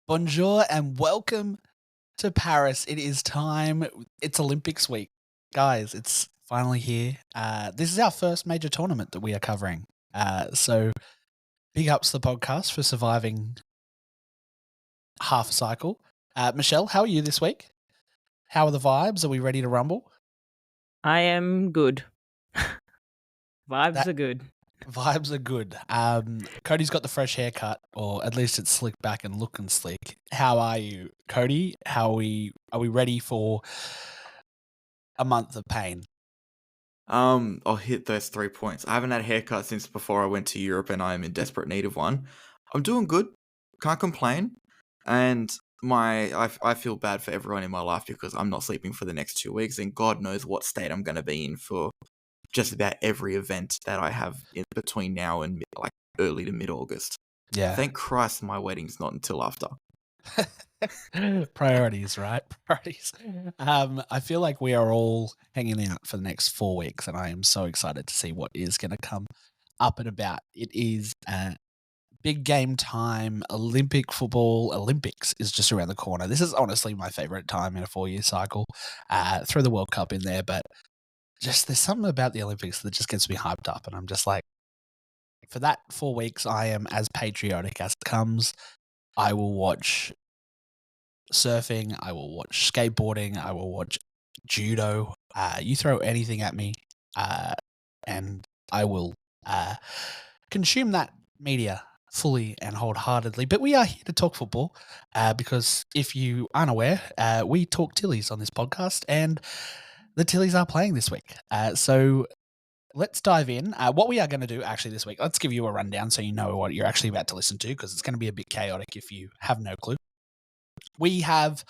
Bonjour and welcome to Paris. It is time. It's Olympics week. Guys, it's finally here. This is our first major tournament that we are covering. So big ups to the podcast for surviving half a cycle. Michelle, how are you this week? How are the vibes? Are we ready to rumble? I am good. Vibes That- are good. Vibes are good. Cody's got the fresh haircut, or at least it's slicked back and looking slick. How are you, Cody? Are we ready for a month of pain? I'll hit those 3 points. I haven't had a haircut since before I went to Europe, and I am in desperate need of one. I'm doing good. Can't complain. And I feel bad for everyone in my life because I'm not sleeping for the next 2 weeks, and God knows what state I'm going to be in for just about every event that I have in between now and early to mid-August. Yeah. Thank Christ my wedding's not until after. Priorities, right? Priorities. I feel like we are all hanging out for the next 4 weeks, and I am so excited to see what is going to come up and about. It is big game time. Olympic football. Olympics is just around the corner. This is honestly my favorite time in a 4-year cycle. Throw the World Cup in there, but just there's something about the Olympics that just gets me hyped up, and I'm just like, for that 4 weeks, I am as patriotic as it comes. I will watch surfing, I will watch skateboarding, I will watch judo. You throw anything at me, and I will consume that media fully and wholeheartedly. But we are here to talk football because if you aren't aware, we talk Tillies on this podcast, and the Tillies are playing this week. So let's dive in. What we are going to do actually this week, let's give you a rundown so you know what you're actually about to listen to, because it's going to be a bit chaotic if you have no clue. We have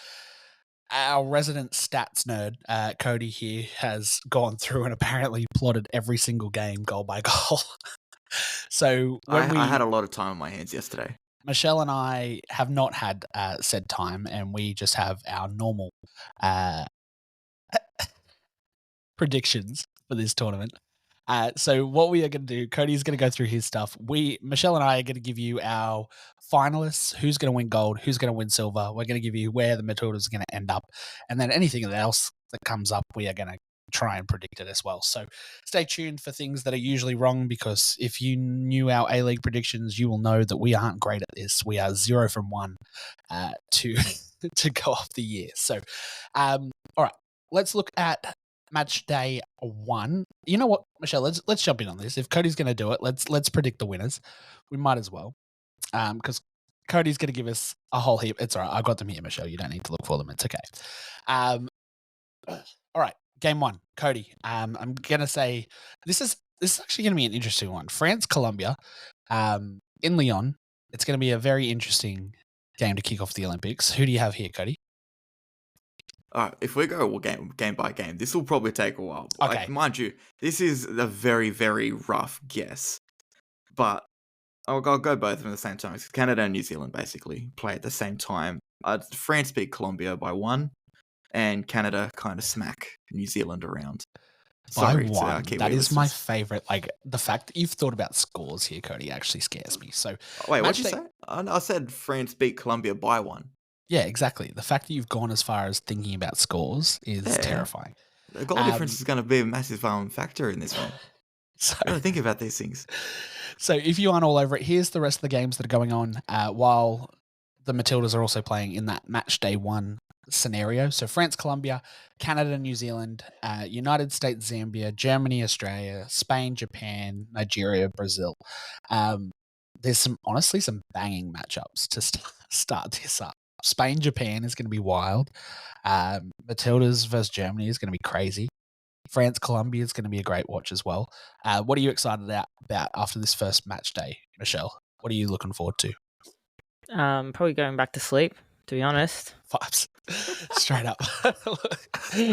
our resident stats nerd, Cody, here, has gone through and apparently plotted every single game goal by goal. So I had a lot of time on my hands yesterday. Michelle and I have not had said time, and we just have our normal predictions for this tournament. So what we are going to do, Cody's going to go through his stuff. Michelle and I are going to give you our finalists, who's going to win gold, who's going to win silver. We're going to give you where the Matildas are going to end up. And then anything else that comes up, we are going to try and predict it as well. So stay tuned for things that are usually wrong, because if you knew our A-League predictions, you will know that we aren't great at this. We are 0 from 1 to go off the year. So, all right, let's look at match day 1. You know what, Michelle? Let's jump in on this. If Cody's going to do it, let's predict the winners. We might as well, because Cody's going to give us a whole heap. It's all right. I got them here, Michelle. You don't need to look for them. It's okay. All right, game 1, Cody. I'm going to say this is actually going to be an interesting one. France, Colombia, in Lyon. It's going to be a very interesting game to kick off the Olympics. Who do you have here, Cody? If we go game by game, this will probably take a while. Okay. Mind you, this is a very, very rough guess. But I'll go both of them at the same time. Canada and New Zealand basically play at the same time. France beat Colombia by 1, and Canada kind of smack New Zealand around. Sorry, by 1. That is my favorite. Like, the fact that you've thought about scores here, Cody, actually scares me. So, wait, what did you say? I said France beat Colombia by 1. Yeah, exactly. The fact that you've gone as far as thinking about scores is terrifying. The goal difference is going to be a massive factor in this one. So, I got to think about these things. So if you aren't all over it, here's the rest of the games that are going on while the Matildas are also playing in that match day 1 scenario. So France, Colombia, Canada, New Zealand, United States, Zambia, Germany, Australia, Spain, Japan, Nigeria, Brazil. There's some banging matchups to start this up. Spain, Japan is going to be wild. Matildas versus Germany is going to be crazy. France, Colombia is going to be a great watch as well. What are you excited about after this first match day, Michelle? What are you looking forward to? Probably going back to sleep, to be honest. Vibes. Straight up. I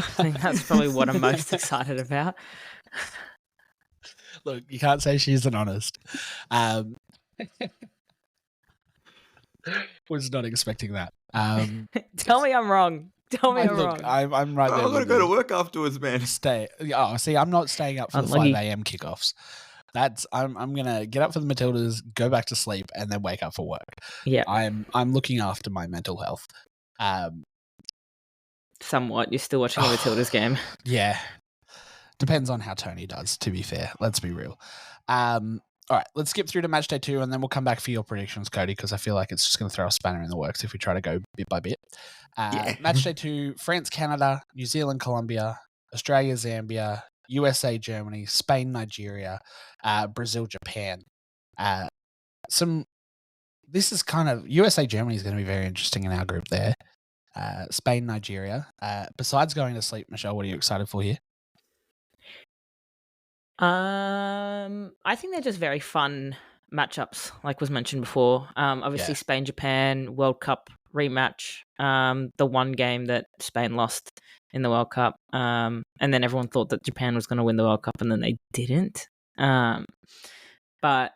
think that's probably what I'm most excited about. Look, you can't say she isn't honest. Was not expecting that. Tell me I'm wrong. Tell me I'm wrong. I'm right there. I'm going to go to work afterwards, man. See, I'm not staying up for the 5 a.m. kickoffs. I'm gonna get up for the Matildas, go back to sleep, and then wake up for work. Yeah, I'm looking after my mental health. somewhat. You're still watching a Matildas game. Yeah. Depends on how Tony does, to be fair. Let's be real. All right, let's skip through to match day 2, and then we'll come back for your predictions, Cody, because I feel like it's just going to throw a spanner in the works if we try to go bit by bit. Yeah. Match day 2, France, Canada, New Zealand, Colombia, Australia, Zambia, USA, Germany, Spain, Nigeria, Brazil, Japan. This is kind of USA, Germany is going to be very interesting in our group there. Spain, Nigeria. Besides going to sleep, Michelle, what are you excited for here? I think they're just very fun matchups, like was mentioned before. Obviously Yeah. Spain, Japan, World Cup rematch. The one game that Spain lost in the World Cup. And then everyone thought that Japan was going to win the World Cup, and then they didn't. But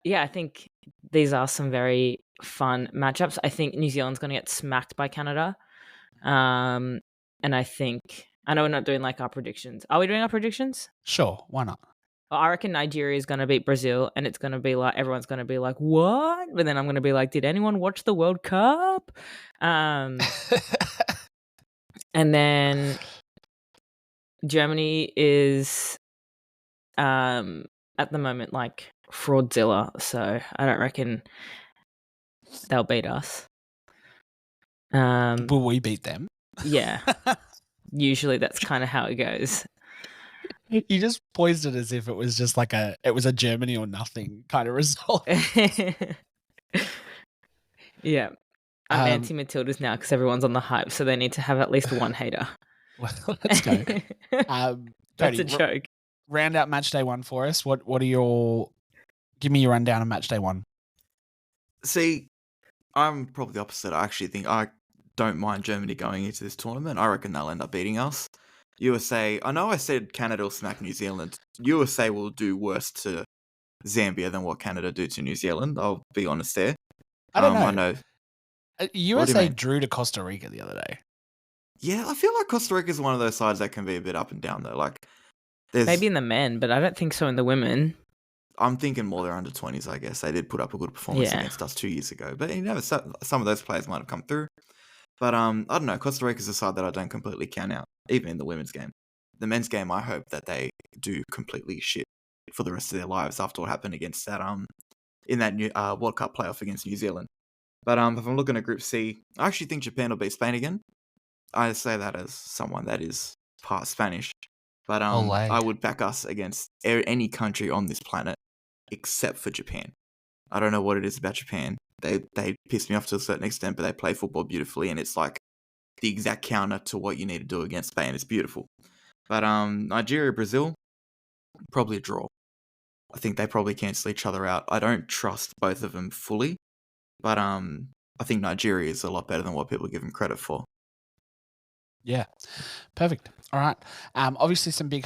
yeah, I think these are some very fun matchups. I think New Zealand's going to get smacked by Canada. And I know we're not doing like our predictions. Are we doing our predictions? Sure, why not? I reckon Nigeria is going to beat Brazil, and it's going to be like everyone's going to be like, "What?" But then I'm going to be like, "Did anyone watch the World Cup?" And then Germany is at the moment like fraudzilla, so I don't reckon they'll beat us. Will we beat them? Yeah. Usually that's kind of how it goes. You just poised it as if it was just like it was a Germany or nothing kind of result. Yeah. I'm anti-Matildas now because everyone's on the hype, so they need to have at least one hater. Well, let's go. That's Cody, a joke. Round out match day 1 for us. What are your... Give me your rundown of match day 1. See, I'm probably the opposite. I actually think I don't mind Germany going into this tournament. I reckon they'll end up beating us. USA, I know I said Canada will smack New Zealand. USA will do worse to Zambia than what Canada do to New Zealand. I'll be honest there. I don't know. I know. USA drew to Costa Rica the other day. Yeah, I feel like Costa Rica is one of those sides that can be a bit up and down though. Like, maybe in the men, but I don't think so in the women. I'm thinking more they're under 20s, I guess. They did put up a good performance against us 2 years ago. But you know, some of those players might have come through. But I don't know. Costa Rica's a side that I don't completely count out, even in the women's game. The men's game, I hope that they do completely shit for the rest of their lives after what happened against that in that new World Cup playoff against New Zealand. But if I'm looking at Group C, I actually think Japan will beat Spain again. I say that as someone that is part Spanish. But I would back us against any country on this planet except for Japan. I don't know what it is about Japan. They piss me off to a certain extent, but they play football beautifully, and it's like the exact counter to what you need to do against Spain. It's beautiful. But Nigeria, Brazil, probably a draw. I think they probably cancel each other out. I don't trust both of them fully, but I think Nigeria is a lot better than what people give them credit for. Yeah, perfect. All right. Obviously, some big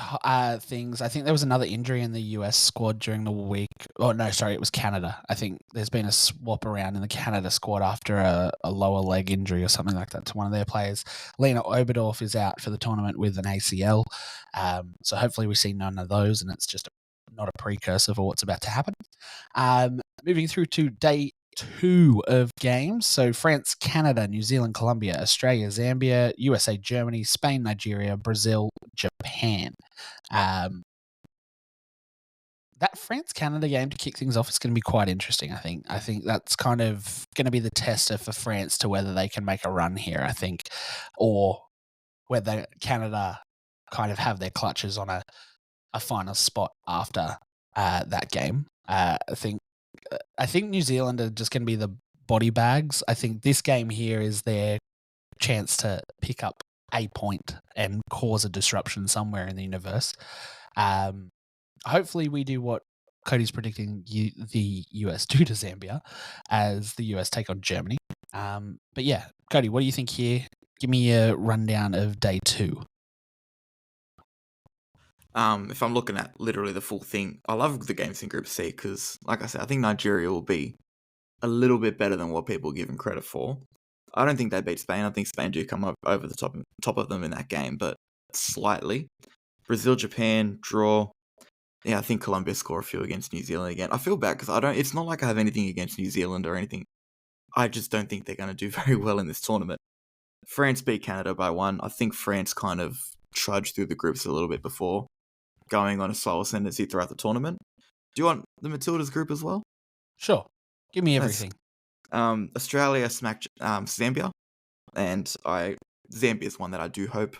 things. I think there was another injury in the US squad during the week. Oh, no, sorry, it was Canada. I think there's been a swap around in the Canada squad after a lower leg injury or something like that to one of their players. Lena Oberdorf is out for the tournament with an ACL. So hopefully we see none of those, and it's just not a precursor for what's about to happen. Moving through to day 2 of games. So France, Canada, New Zealand, Colombia, Australia, Zambia, USA, Germany, Spain, Nigeria, Brazil, Japan. That France-Canada game to kick things off is going to be quite interesting, I think. I think that's kind of going to be the tester for France to whether they can make a run here, I think, or whether Canada kind of have their clutches on a final spot after that game. I think New Zealand are just going to be the body bags. I think this game here is their chance to pick up a point and cause a disruption somewhere in the universe. Hopefully we do what Cody's predicting the US do to Zambia as the US take on Germany. But yeah, Cody, what do you think here? Give me a rundown of day 2. If I'm looking at literally the full thing, I love the games in Group C because, like I said, I think Nigeria will be a little bit better than what people give them credit for. I don't think they beat Spain. I think Spain do come up over the top of them in that game, but slightly. Brazil, Japan, draw. Yeah, I think Colombia score a few against New Zealand again. I feel bad because I don't. It's not like I have anything against New Zealand or anything. I just don't think they're going to do very well in this tournament. France beat Canada by 1. I think France kind of trudged through the groups a little bit before going on a slow ascendancy throughout the tournament. Do you want the Matildas group as well? Sure. Give me That's- everything. Australia smacked Zambia, and Zambia is one that I do hope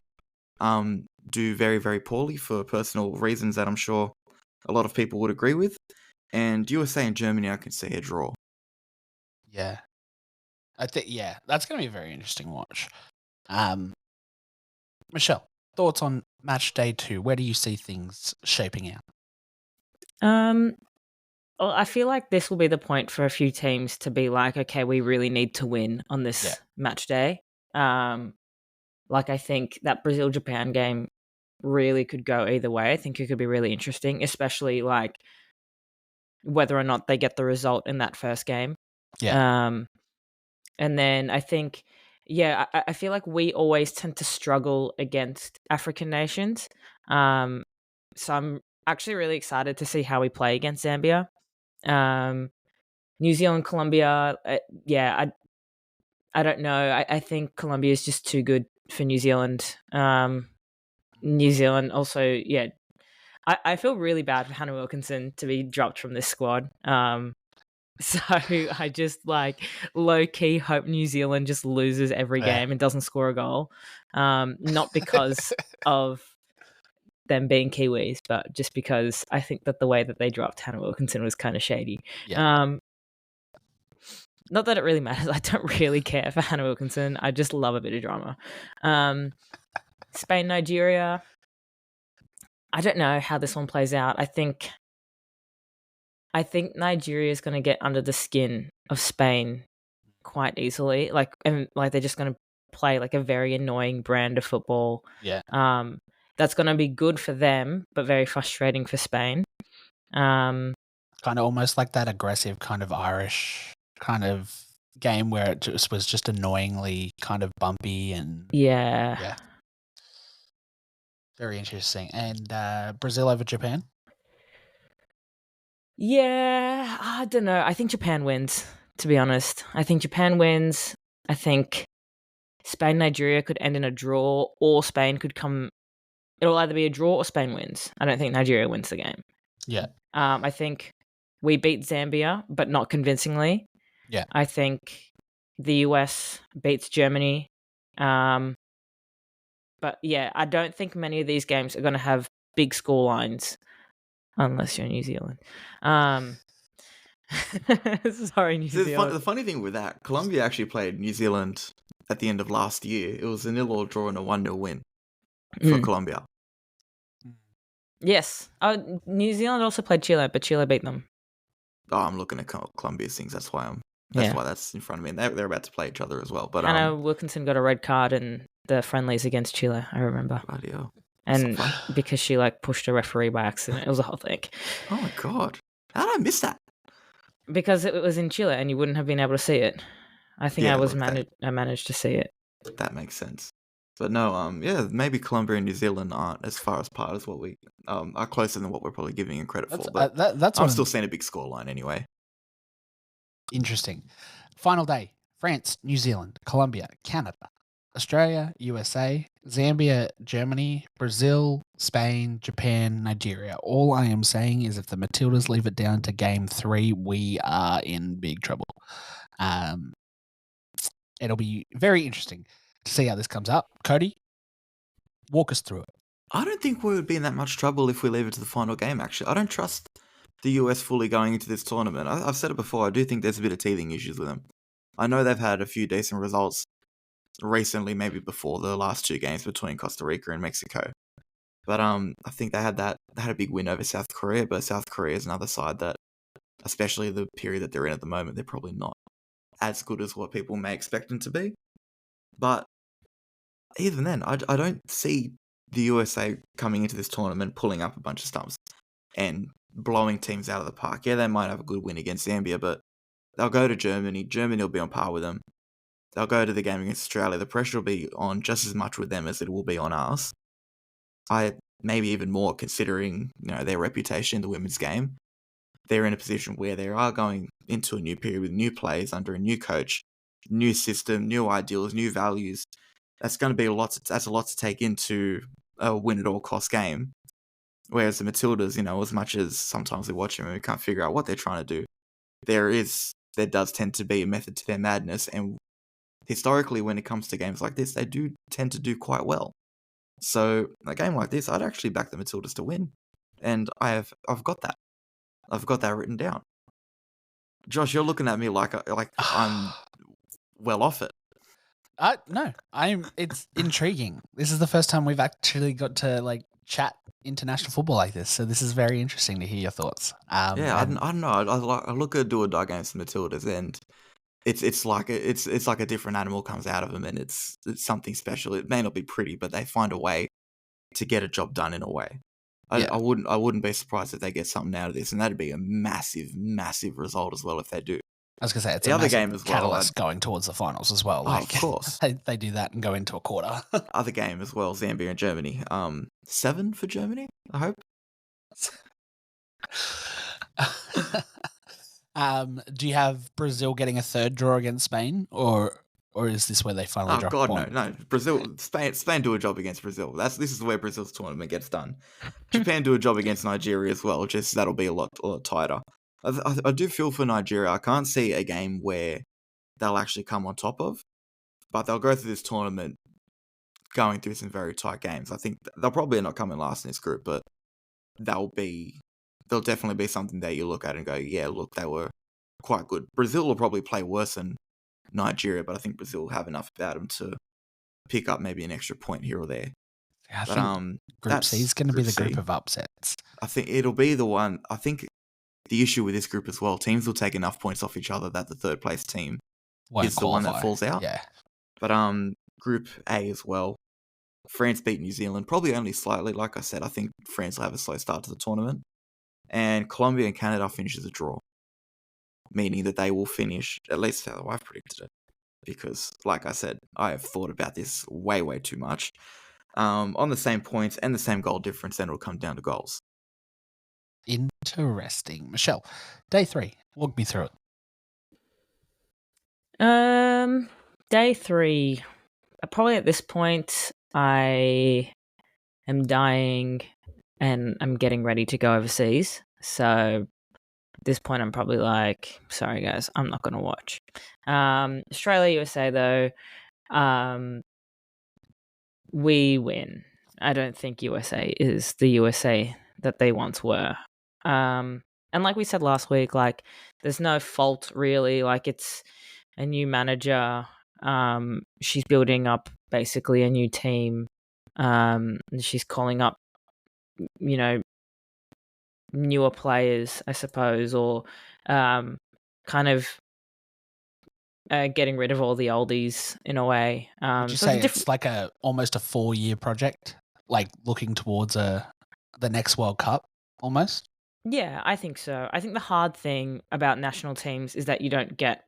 do very, very poorly for personal reasons that I'm sure a lot of people would agree with. And USA and Germany, I can see a draw. Yeah. I think that's going to be a very interesting watch. Michelle, thoughts on match day 2? Where do you see things shaping out? Well, I feel like this will be the point for a few teams to be like, okay, we really need to win on this match day. Like I think that Brazil-Japan game really could go either way. I think it could be really interesting, especially like whether or not they get the result in that first game. Yeah. And then I think, I feel like we always tend to struggle against African nations. So I'm actually really excited to see how we play against Zambia. New Zealand, Colombia, I don't know. I think Colombia is just too good for New Zealand. New Zealand also, I feel really bad for Hannah Wilkinson to be dropped from this squad. So I just like low key hope New Zealand just loses every game and doesn't score a goal. Not because of them being Kiwis, but just because I think that the way that they dropped Hannah Wilkinson was kind of shady. Yeah. Not that it really matters. I don't really care for Hannah Wilkinson. I just love a bit of drama. Spain, Nigeria. I don't know how this one plays out. I think Nigeria is going to get under the skin of Spain quite easily. And they're just going to play like a very annoying brand of football. Yeah. That's going to be good for them, but very frustrating for Spain. Kind of almost like that aggressive kind of Irish kind of game where it just was just annoyingly kind of bumpy and yeah. Very interesting. And Brazil over Japan? Yeah, I don't know. I think Japan wins, to be honest. I think Japan wins. I think Spain, Nigeria could end in a draw, or Spain could come. It'll either be a draw or Spain wins. I don't think Nigeria wins the game. Yeah. I think we beat Zambia, but not convincingly. Yeah. I think the US beats Germany. But yeah, I don't think many of these games are going to have big score lines unless you're New Zealand. Sorry, New Zealand. The funny thing with that, Colombia actually played New Zealand at the end of last year. It was a 0-0 draw and a 1-0 win for Colombia. Yes. New Zealand also played Chile, but Chile beat them. Oh, I'm looking at Colombia's things. That's why that's in front of me. And they're about to play each other as well. But Hannah Wilkinson got a red card in the friendlies against Chile. I remember. Bloody hell. And because she pushed a referee by accident, it was a whole thing. Oh my god! How did I miss that? Because it was in Chile, and you wouldn't have been able to see it. I think I managed to see it. That makes sense. But no, maybe Colombia and New Zealand aren't as far apart as what we are closer than what we're probably giving them credit for. But I'm still seeing a big scoreline anyway. Interesting. Final day: France, New Zealand, Colombia, Canada, Australia, USA, Zambia, Germany, Brazil, Spain, Japan, Nigeria. All I am saying is if the Matildas leave it down to game 3, we are in big trouble. It'll be very interesting to see how this comes up. Cody, walk us through it. I don't think we would be in that much trouble if we leave it to the final game, actually. I don't trust the US fully going into this tournament. I've said it before, I do think there's a bit of teething issues with them. I know they've had a few decent results recently, maybe before the last 2 games between Costa Rica and Mexico. But I think they had a big win over South Korea, but South Korea is another side that, especially the period that they're in at the moment, they're probably not as good as what people may expect them to be. But even then, I don't see the USA coming into this tournament pulling up a bunch of stumps and blowing teams out of the park. Yeah, they might have a good win against Zambia, but they'll go to Germany. Germany will be on par with them. They'll go to the game against Australia. The pressure will be on just as much with them as it will be on us. I maybe even more considering their reputation in the women's game. They're in a position where they are going into a new period with new players under a new coach, new system, new ideals, new values. That's going to be that's a lot to take into a win at all cost game. Whereas the Matildas, as much as sometimes we watch them and we can't figure out what they're trying to do, there does tend to be a method to their madness. And historically, when it comes to games like this, they do tend to do quite well. So a game like this, I'd actually back the Matildas to win, and I've got that. I've got that written down. Josh, you're looking at me like I'm well off it. No, it's intriguing. This is the first time we've actually got to chat international football like this, so this is very interesting to hear your thoughts. I don't know. I look at do or die against the Matildas, and it's like a different animal comes out of them, and it's something special. It may not be pretty, but they find a way to get a job done in a way. I wouldn't be surprised if they get something out of this, and that'd be a massive, massive result as well if they do. I was gonna say it's the a other game as well. Catalyst going towards the finals as well. Of course, they do that and go into a quarter. Other game as well, Zambia and Germany. 7 for Germany, I hope. Do you have Brazil getting a third draw against Spain, or is this where they finally drop? Oh God, no! Brazil, Spain do a job against Brazil. This is where Brazil's tournament gets done. Japan do a job against Nigeria as well. Just that'll be a lot tighter. I do feel for Nigeria. I can't see a game where they'll actually come on top of, but they'll go through this tournament going through some very tight games. I think they'll probably not come in last in this group, but they'll definitely be something that you look at and go, yeah, look, they were quite good. Brazil will probably play worse than Nigeria, but I think Brazil will have enough about them to pick up maybe an extra point here or there. I think Group C is going to be the group of upsets. I think it'll be the one. I think the issue with this group as well, teams will take enough points off each other that the third place team is the one that falls out. Yeah. But Group A as well, France beat New Zealand, probably only slightly. Like I said, I think France will have a slow start to the tournament. And Colombia and Canada finishes a draw, meaning that they will finish, at least how I've predicted it. Because, like I said, I have thought about this way, way too much. On the same points and the same goal difference, then it'll come down to goals. Interesting. Michelle, day 3. Walk me through it. Day 3. Probably at this point, I am dying and I'm getting ready to go overseas. So at this point, I'm probably like, sorry guys, I'm not going to watch. Australia, USA though, we win. I don't think USA is the USA that they once were. And like we said last week, there's no fault really. It's a new manager. She's building up basically a new team. And she's calling up, newer players, I suppose, or kind of getting rid of all the oldies in a way. Would you say it's like almost a 4-year project, looking towards the next World Cup almost? Yeah, I think so. I think the hard thing about national teams is that you don't get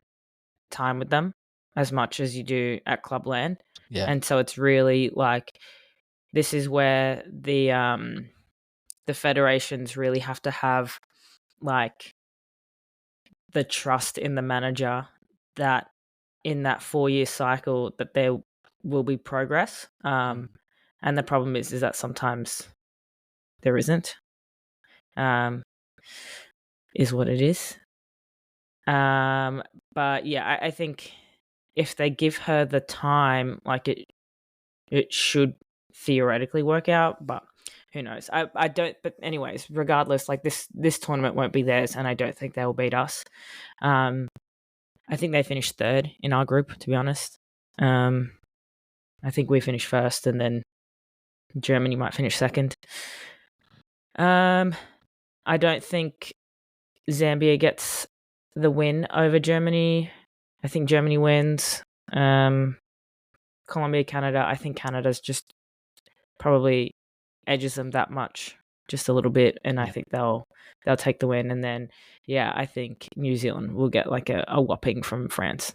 time with them as much as you do at Clubland. Yeah. And so it's really this is where the federations really have to have the trust in the manager that in that 4-year cycle that there will be progress. And the problem is that sometimes there isn't. Is what it is. But yeah, I think if they give her the time, it should theoretically work out, but who knows? I don't. But anyways, regardless, this tournament won't be theirs, and I don't think they will beat us. I think they finished 3rd in our group, to be honest. I think we finished 1st, and then Germany might finish 2nd. I don't think Zambia gets the win over Germany. I think Germany wins. Colombia, Canada. I think Canada's just probably edges them that much, just a little bit, and I think they'll take the win. And then, yeah, I think New Zealand will get a whopping from France.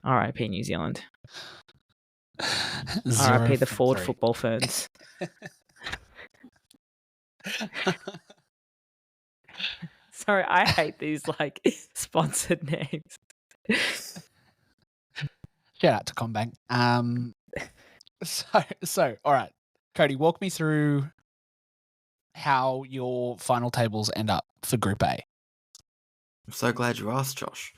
R.I.P. New Zealand. R.I.P. the Ford football ferns. Sorry, I hate these like sponsored names. Shout out to Combank. So all right, Cody, walk me through how your final tables end up for Group A. I'm so glad you asked, Josh.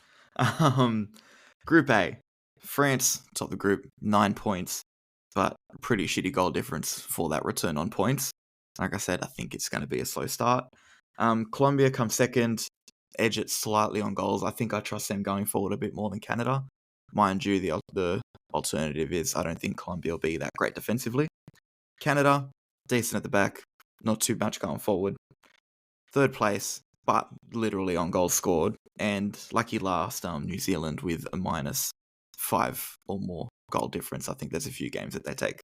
Group A, France top the group, 9 points, but pretty shitty goal difference for that return on points. Like I said, I think it's going to be a slow start. Colombia comes second, edge it slightly on goals. I think I trust them going forward a bit more than Canada. Mind you, the alternative is I don't think Colombia will be that great defensively. Canada, decent at the back, not too much going forward. Third place, but literally on goals scored. And lucky last, New Zealand with a -5 or more goal difference. I think there's a few games that they take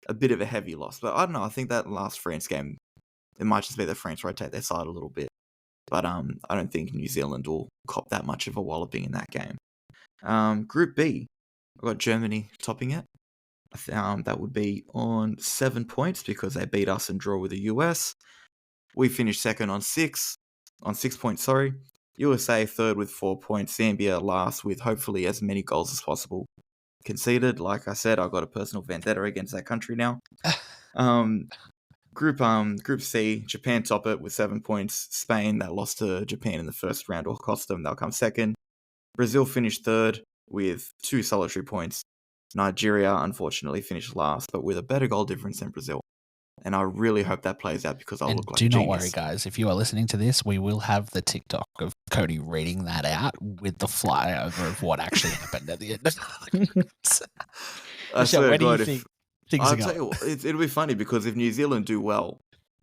a bit of a heavy loss. But I don't know, I think that last France game, it might just be that France rotate their side a little bit. But I don't think New Zealand will cop that much of a walloping in that game. Group B, I've got Germany topping it. That would be on 7 points because they beat us and draw with the US. We finished second on 6 points, sorry. USA third with 4 points. Zambia last with hopefully as many goals as possible conceded. Like I said, I've got a personal vendetta against that country now. Group C, Japan top it with 7 points. Spain, that lost to Japan in the first round, or cost them. They'll come second. Brazil finished third with 2 solitary points. Nigeria, unfortunately, finished last, but with a better goal difference than Brazil. And I really hope that plays out because I'll look like a do not genius. worry, guys. If you are listening to this, we will have the TikTok of Cody reading that out with the flyover of what actually happened at the end of the I Michelle, swear where to do you God, think things are I'll going? tell you, it'll be funny because if New Zealand do well,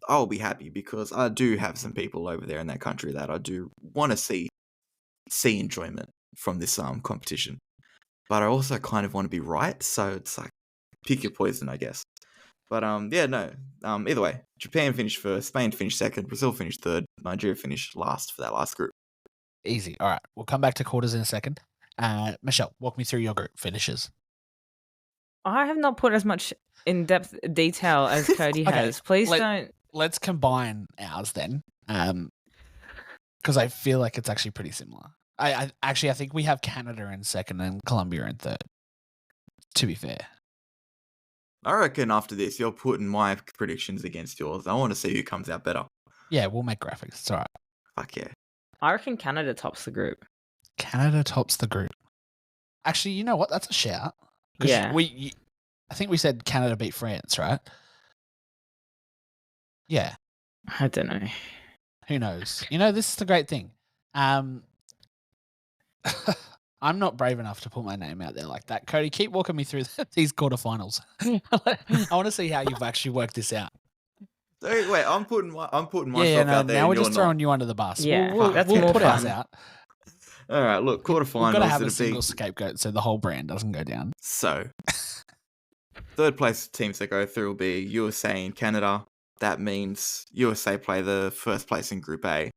I'll be happy because I do have some people over there in that country that I do want to see enjoyment from this competition. But I also kind of want to be right, so it's like pick your poison, I guess. But yeah, no. Either way, Japan finished first, Spain finished second, Brazil finished third, Nigeria finished last for that last group. Easy. All right, we'll come back to quarters in a second. Michelle, walk me through your group finishes. I have not put as much in-depth detail as Cody Okay, has. Please don't. Let's combine ours then, because I feel like it's actually pretty similar. I think we have Canada in second and Colombia in third. To be fair, I reckon after this, you're putting my predictions against yours. I want to see who comes out better. yeah, we'll make graphics. It's all right. Fuck yeah. I reckon Canada tops the group. Canada tops the group. Actually, you know what? That's a shout. Yeah. I think we said Canada beat France, right? Yeah. I don't know. Who knows? You know, this is the great thing. I'm not brave enough to put my name out there like that. Cody, keep walking me through these quarterfinals. I want to see how you've actually worked this out. Wait, I'm putting myself out there. Now we're just throwing you under the bus. Yeah, we'll that's we'll more put ours fun. out. All right, look, quarterfinals. We've got to have a single scapegoat so the whole brand doesn't go down. So, third place teams that go through will be USA and Canada. That means USA play the first place in Group A.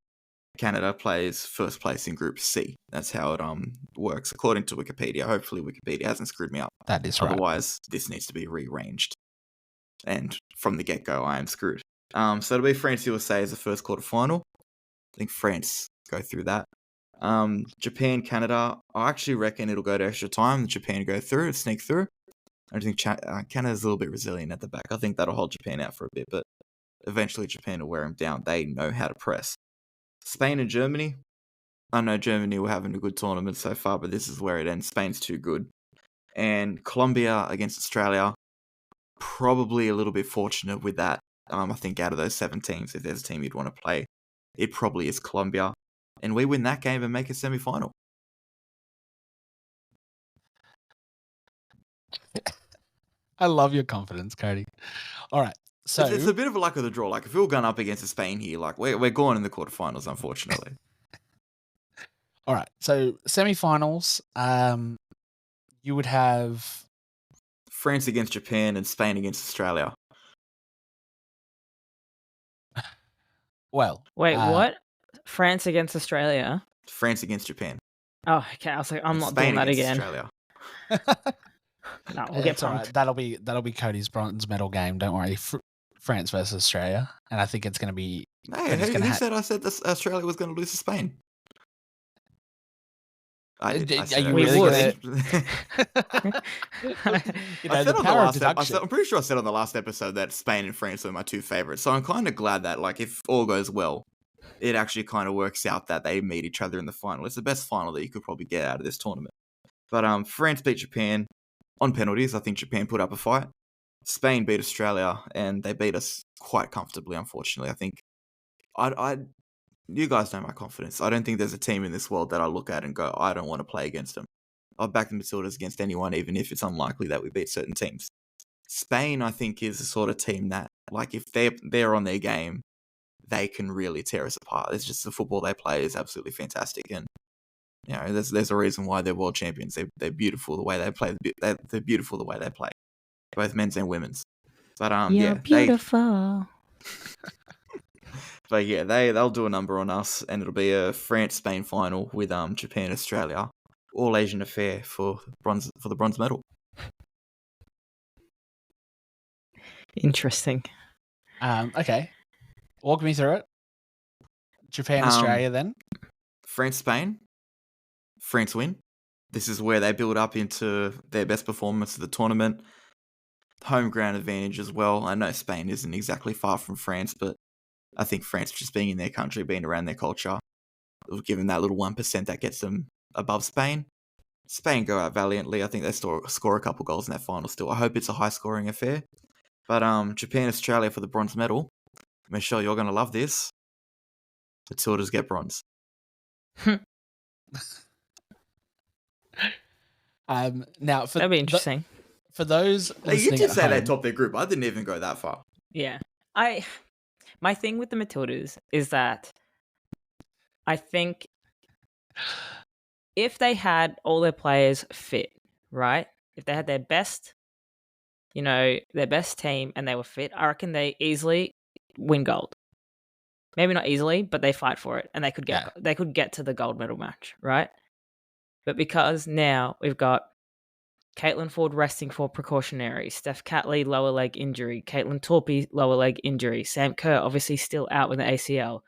Canada plays first place in Group C. That's how it works according to Wikipedia. Hopefully Wikipedia hasn't screwed me up. That is right. Otherwise, this needs to be rearranged. And from the get-go, I am screwed. So it'll be France-USA as the first quarterfinal. I think France go through that. Japan-Canada, I actually reckon it'll go to extra time. Japan go through, sneak through. I think Canada's a little bit resilient at the back. I think that'll hold Japan out for a bit, but eventually Japan will wear them down. They know how to press. Spain and Germany. I know Germany were having a good tournament so far, but this is where it ends. Spain's too good. And Colombia against Australia, probably a little bit fortunate with that. I think out of those 7 teams, if there's a team you'd want to play, it probably is Colombia. And we win that game and make a semi-final. I love your confidence, Cody. All right. So it's a bit of a luck of the draw. Like, if we were going up against Spain here, like, we're going in the quarterfinals, unfortunately. All right. So semifinals, you would have France against Japan and Spain against Australia. Well, wait, what? France against Australia? France against Japan. Oh, okay. I was like, I'm not Spain doing that against again. Australia. No, we'll get it's all right. pumped. That'll be Cody's bronze medal game. Don't worry. France versus Australia, and I think it's going to be. Hey, who said I said this Australia was going to lose to Spain? I did. I said Are you it. We really would. going I I said the on the power of last deduction. I'm pretty sure I said on the last episode that Spain and France were my two favorites. So I'm kind of glad that, like, if all goes well, it actually kind of works out that they meet each other in the final. It's the best final that you could probably get out of this tournament. But France beat Japan on penalties. I think Japan put up a fight. Spain beat Australia, and they beat us quite comfortably. Unfortunately, I think you guys know my confidence. I don't think there's a team in this world that I look at and go, I don't want to play against them. I'll back the Matildas against anyone, even if it's unlikely that we beat certain teams. Spain, I think, is the sort of team that, like, if they're on their game, they can really tear us apart. It's just the football they play is absolutely fantastic, and there's a reason why they're world champions. They're beautiful the way they play. They're beautiful the way they play, both men's and women's. But You're beautiful. But yeah, they'll do a number on us, and it'll be a France-Spain final with Japan Australia, all Asian affair for the bronze medal. Interesting. Okay, walk me through it. Japan, Australia, then France-Spain. France win. This is where they build up into their best performance of the tournament. Home ground advantage as well. I know Spain isn't exactly far from France, but I think France, just being in their country, being around their culture, given that little 1% that gets them above Spain. Spain go out valiantly. I think they score a couple goals in that final still. I hope it's a high-scoring affair. But Japan, Australia for the bronze medal. Michelle, you're going to love this. Matildas get bronze. Now That'd be interesting. For those You listening just at say home, they top their group. I didn't even go that far. Yeah. My thing with the Matildas is that I think if they had all their players fit, right? If they had their best team and they were fit, I reckon they easily win gold. Maybe not easily, but they fight for it and they could get to the gold medal match, right? But because now we've got Caitlin Ford resting for precautionary, Steph Catley lower leg injury, Caitlin Torpy lower leg injury, Sam Kerr obviously still out with the ACL.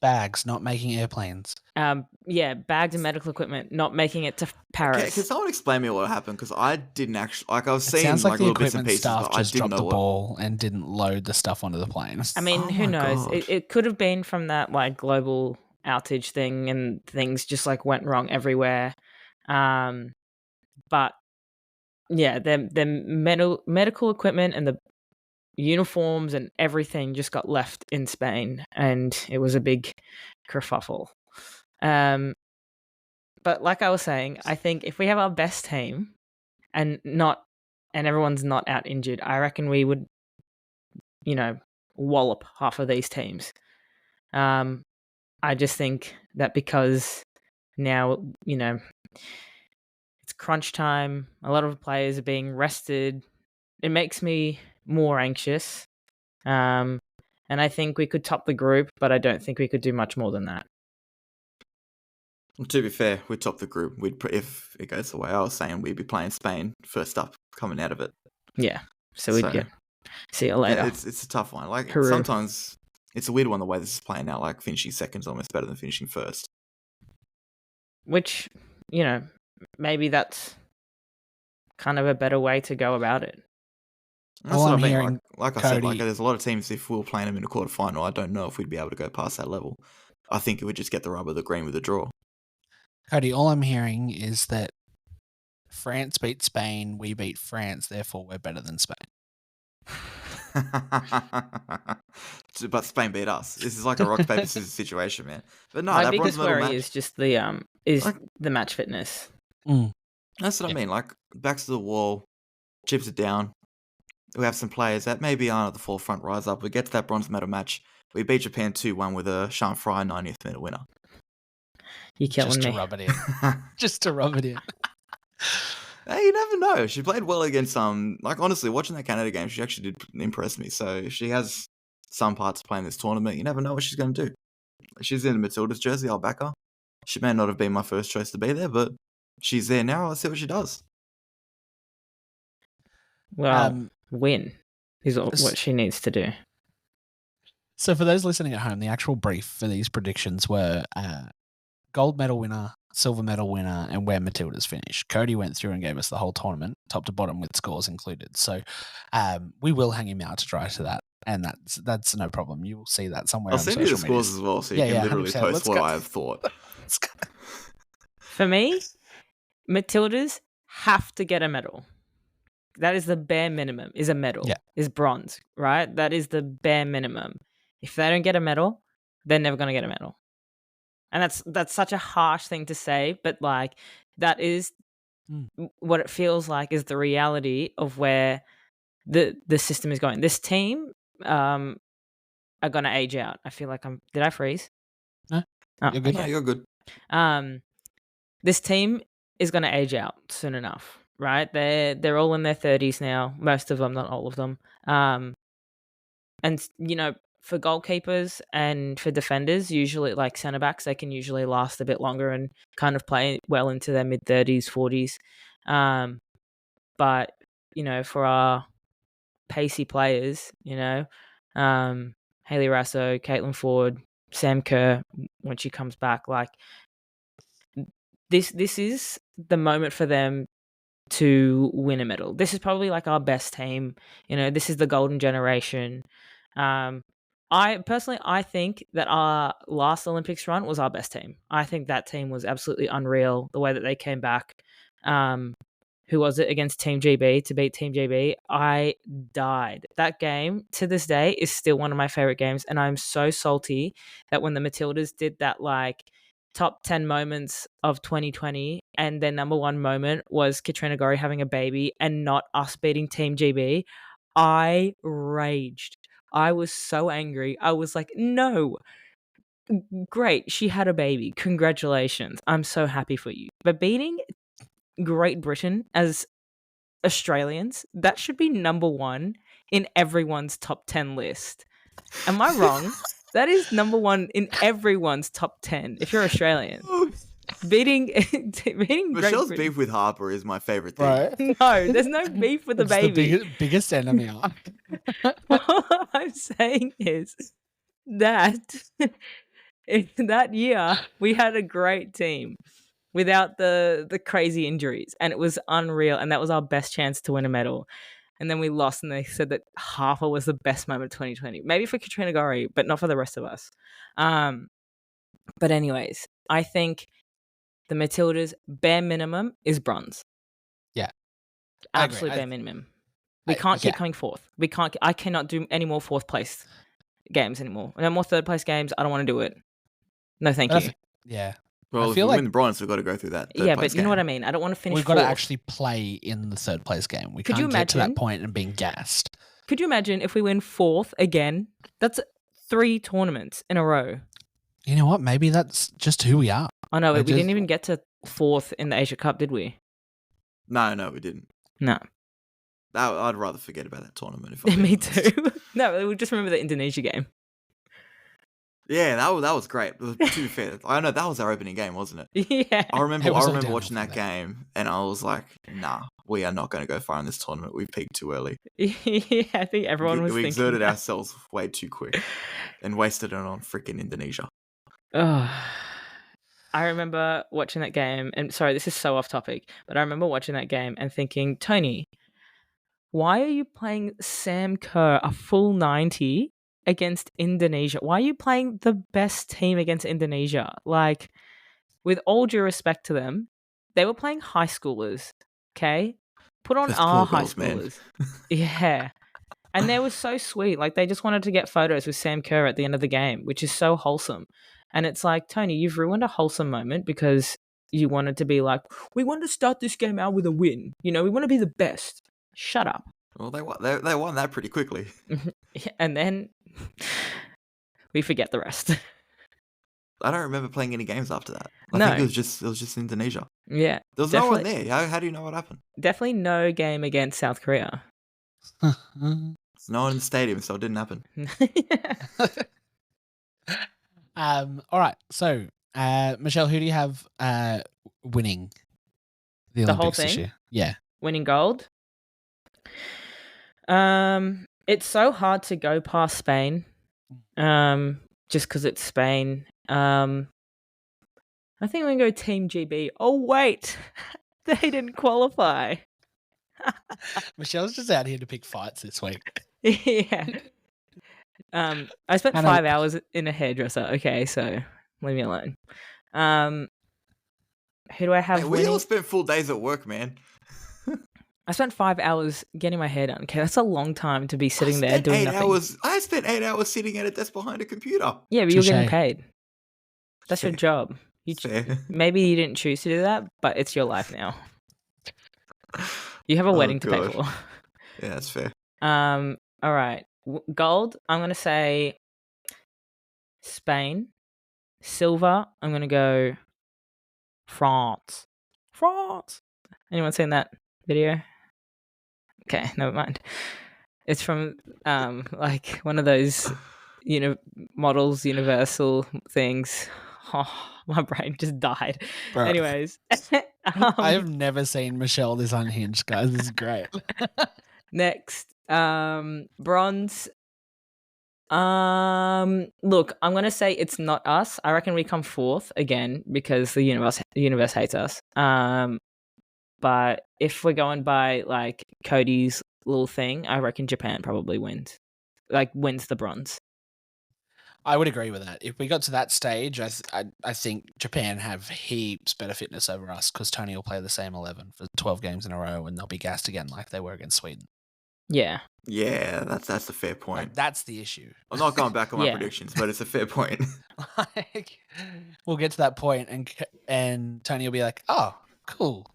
Bags not making airplanes. Bags and medical equipment not making it to Paris. Can someone explain me what happened? Because I didn't actually, I was seeing Sounds like the little bits and equipment pieces, staff but I just didn't dropped know the ball and didn't load the stuff onto the plane. I mean, who knows? It could have been from that like global outage thing, and things just like went wrong everywhere. But yeah, the medical equipment and the uniforms and everything just got left in Spain, and it was a big kerfuffle. But like I was saying, I think if we have our best team and everyone's not out injured, I reckon we would, wallop half of these teams. I just think that because now, it's crunch time, a lot of players are being rested, it makes me more anxious. And I think we could top the group, but I don't think we could do much more than that. To be fair, we'd top the group. If it goes the way I was saying, we'd be playing Spain first up coming out of it. Yeah, so we'd get see you later. Yeah, it's a tough one. Like Peru. Sometimes it's a weird one the way this is playing out. Like finishing second's almost better than finishing first. Which, maybe that's kind of a better way to go about it. That's what I mean. Like I said, there's a lot of teams. If we were playing them in a quarterfinal, I don't know if we'd be able to go past that level. I think it would just get the rub of the green with a draw. Cody, all I'm hearing is that France beat Spain, we beat France, therefore we're better than Spain. But Spain beat us. This is like a rock paper scissors situation, man. But no, my that biggest bronze medal worry match is just the match fitness. That's what I mean. Like backs to the wall, chips it down. We have some players that maybe aren't at the forefront, rise up. We get to that bronze medal match. We beat Japan 2-1 with a Sean Fry 90th minute winner. You're killing Just me. to rub it in. Just to rub it in. Hey, you never know. She played well against honestly, watching that Canada game, she actually did impress me. So if she has some parts to play in this tournament, you never know what she's going to do. She's in the Matildas jersey. I'll back her. She may not have been my first choice to be there, but she's there now. Let's see what she does. Well, win. is what she needs to do. So for those listening at home, the actual brief for these predictions were gold medal winner, silver medal winner, and where Matildas finished. Cody went through and gave us the whole tournament, top to bottom, with scores included. So we will hang him out to dry to that, and that's no problem. You will see that somewhere. I'll on send you the social scores medias. as well, so you can literally 100%. post what I've thought. For me, Matildas have to get a medal. That is the bare minimum, is a medal, is bronze, right? That is the bare minimum. If they don't get a medal, they're never going to get a medal. And that's such a harsh thing to say, but like that is what it feels like is the reality of where the system is going. This team are going to age out. I feel like did I freeze? No, you're good. Okay. No, you're good. This team is going to age out soon enough, right? They're all in their 30s now, most of them, not all of them. And for goalkeepers and for defenders, usually like centre backs, they can usually last a bit longer and kind of play well into their mid 30s, 40s. But for our pacey players, Hayley Rasso, Caitlin Ford, Sam Kerr, when she comes back, like this is the moment for them to win a medal. This is probably like our best team. This is the golden generation. I think that our last Olympics run was our best team. I think that team was absolutely unreal. The way that they came back. Who was it against Team GB to beat Team GB? I died. That game to this day is still one of my favorite games, and I'm so salty that when the Matildas did that like top 10 moments of 2020 and their number one moment was Katrina Gorry having a baby and not us beating Team GB, I raged. I was so angry. I was like, no, great, she had a baby. Congratulations. I'm so happy for you. But beating Great Britain as Australians, that should be number one in everyone's top 10 list. Am I wrong? That is number one in everyone's top 10 if you're Australian. beating Michelle's Great beef with Harper is my favorite thing. Right. No, there's no beef with the baby. The biggest enemy. What I'm saying is that in that year we had a great team without the crazy injuries, and it was unreal, and that was our best chance to win a medal. And then we lost, and they said that Harper was the best moment of 2020. Maybe for Katrina Gorry, but not for the rest of us. But anyways, I think the Matildas' bare minimum is bronze. Yeah. Absolute bare minimum. We can't keep coming fourth. I cannot do any more fourth place games anymore. No more third place games. I don't want to do it. No, thank you. Yeah. Well, if we win the bronze, we've got to go through that. Yeah, but you know what I mean. I don't want to finish. We've fourth. got to actually play in the third place game. We can't get to that point and being gassed. Could you imagine if we win fourth again? That's 3 tournaments in a row. You know what? Maybe that's just who we are. Oh no, we didn't even get to fourth in the Asia Cup, did we? No, we didn't. No. I'd rather forget about that tournament. If I'm Me too. No, we just remember the Indonesia game. Yeah, that was great. To be fair, I know that was our opening game, wasn't it? Yeah. I remember watching that game, and I was like, "Nah, we are not going to go far in this tournament. We peaked too early." Yeah, I think everyone was. We exerted ourselves way too quick, and wasted it on freaking Indonesia. Oh, I remember watching that game, and sorry, this is so off topic, but I remember watching that game and thinking, Tony, why are you playing Sam Kerr a full 90 against Indonesia? Why are you playing the best team against Indonesia? Like, with all due respect to them, they were playing high schoolers, okay? Put on our high schoolers. Yeah. And they were so sweet. Like, they just wanted to get photos with Sam Kerr at the end of the game, which is so wholesome. And it's like, Tony, you've ruined a wholesome moment because you wanted to be like, we want to start this game out with a win. We want to be the best. Shut up. Well, they won that pretty quickly. And then we forget the rest. I don't remember playing any games after that. I think it was just Indonesia. Yeah. There was no one there. How do you know what happened? Definitely no game against South Korea. There's no one in the stadium, so it didn't happen. All right. So, Michelle, who do you have winning the Olympics whole thing? this year? Yeah. Winning gold? It's so hard to go past Spain, just because it's Spain. I think I'm gonna go Team GB. Oh wait, they didn't qualify. Michelle's just out here to pick fights this week. Yeah. I spent Hannah- 5 hours in a hairdresser. Okay, so leave me alone. Who do I have Mate, we all winning? spent full days at work, man. I spent 5 hours getting my hair done. Okay, that's a long time to be sitting there spent doing 8 nothing. hours. I spent 8 hours sitting at a desk behind a computer. Yeah, but you're getting Touche. paid. That's your Fair. job. Fair. Maybe you didn't choose to do that, but it's your life now. You have a wedding to pay God. for. Yeah, that's fair. All right. Gold, I'm going to say Spain. Silver, I'm going to go France. France. Anyone seen that video? Okay, never mind. It's from like one of those models, universal things. Oh, my brain just died. Bro. Anyways, I have never seen Michelle this unhinged, guys. This is great. next, bronze. Look, I'm gonna say it's not us. I reckon we come fourth again because the universe hates us. But if we're going by like Cody's little thing, I reckon Japan probably wins. Like wins the bronze. I would agree with that. If we got to that stage, I think Japan have heaps better fitness over us because Tony will play the same 11 for 12 games in a row and they'll be gassed again like they were against Sweden. Yeah. Yeah, that's a fair point. Like, that's the issue. I'm not going back on my Yeah. predictions, but it's a fair point. Like, we'll get to that point and Tony will be like, "Oh, cool.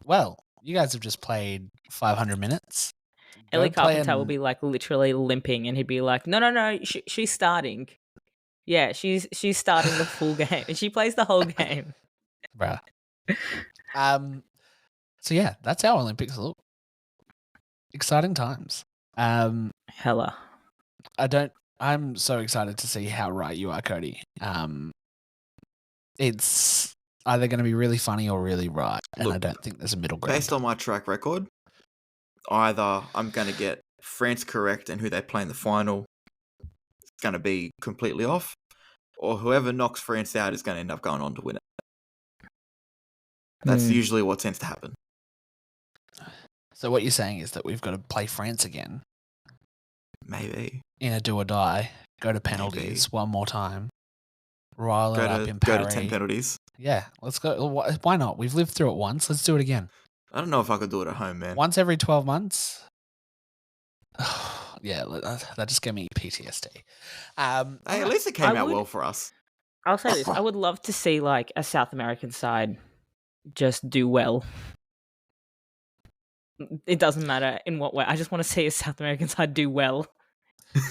Well, you guys have just played 500 minutes." Ellie Go play Carpenter will in- be like literally limping, and he'd be like, "No, she's starting. Yeah, she's starting the full game, and she plays the whole game." Bruh. So yeah, that's how Olympics look. Exciting times. Hella. I'm so excited to see how right you are, Cody. It's either going to be really funny or really right, and Look, I don't think there's a middle ground. Based on my track record, either I'm going to get France correct and who they play in the final is going to be completely off, or whoever knocks France out is going to end up going on to win it. That's usually what tends to happen. So what you're saying is that we've got to play France again Maybe. in a do or die, go to penalties one more time, rile it up in Go parry. to 10 penalties. Yeah, let's go. Why not? We've lived through it once. Let's do it again. I don't know if I could do it at home, man. Once every 12 months. Yeah, that just gave me PTSD. Hey, at least it came out well for us. I'll say this: I would love to see like a South American side just do well. It doesn't matter in what way. I just want to see a South American side do well in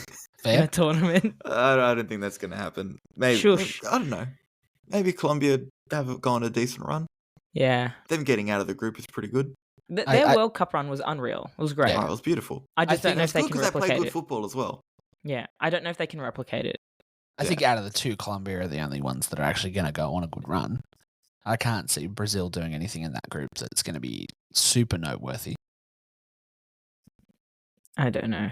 Fair. a tournament. I don't think that's going to happen. Maybe. Shush. I don't know. Maybe Colombia have gone a decent run. Yeah, Them getting out of the group is pretty good. their World Cup run was unreal. It was great. Oh, it was beautiful. I just don't know if they can because they play replicate good it. football as well. Yeah, I don't know if they can replicate it. I think out of the two, Colombia are the only ones that are actually going to go on a good run. I can't see Brazil doing anything in that group that's going to be super noteworthy. I don't know.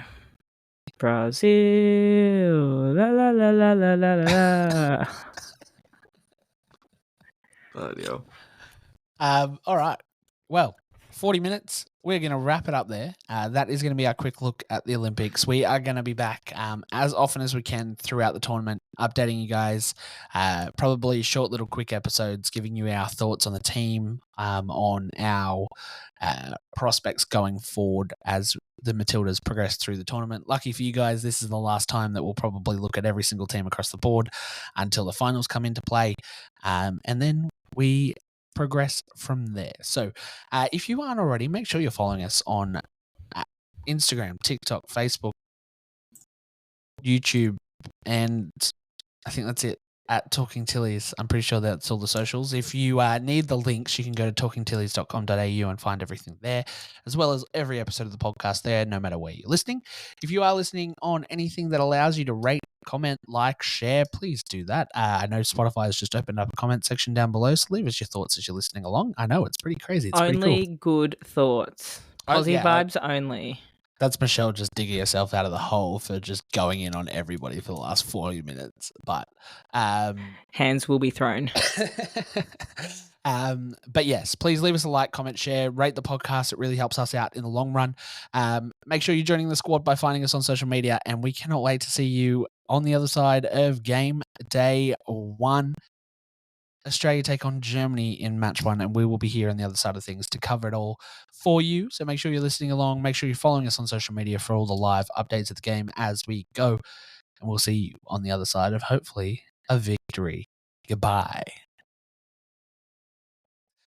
Brazil, la la la la la la la. Bloody hell. All right. Well, 40 minutes. We're going to wrap it up there. That is going to be our quick look at the Olympics. We are going to be back as often as we can throughout the tournament, updating you guys. Probably short little quick episodes, giving you our thoughts on the team, on our prospects going forward as the Matildas progress through the tournament. Lucky for you guys, this is the last time that we'll probably look at every single team across the board until the finals come into play. And then we progress from there. So if you aren't already, make sure you're following us on Instagram, TikTok, Facebook, YouTube, and I think that's it, at Talking Tillies. I'm pretty sure that's all the socials. If you need the links, you can go to talkingtillies.com.au and find everything there, as well as every episode of the podcast there, no matter where you're listening. If you are listening on anything that allows you to rate, comment, like, share, please do that. I know Spotify has just opened up a comment section down below, so leave us your thoughts as you're listening along. I know, it's pretty crazy. It's Only pretty cool. good thoughts. Aussie vibes only. That's Michelle just digging herself out of the hole for just going in on everybody for the last 40 minutes. But hands will be thrown. But yes, please leave us a like, comment, share, rate the podcast. It really helps us out in the long run. Make sure you're joining the squad by finding us on social media, and we cannot wait to see you on the other side of game day 1. Australia take on Germany in match 1, and we will be here on the other side of things to cover it all for you. So make sure you're listening along. Make sure you're following us on social media for all the live updates of the game as we go. And we'll see you on the other side of, hopefully, a victory. Goodbye.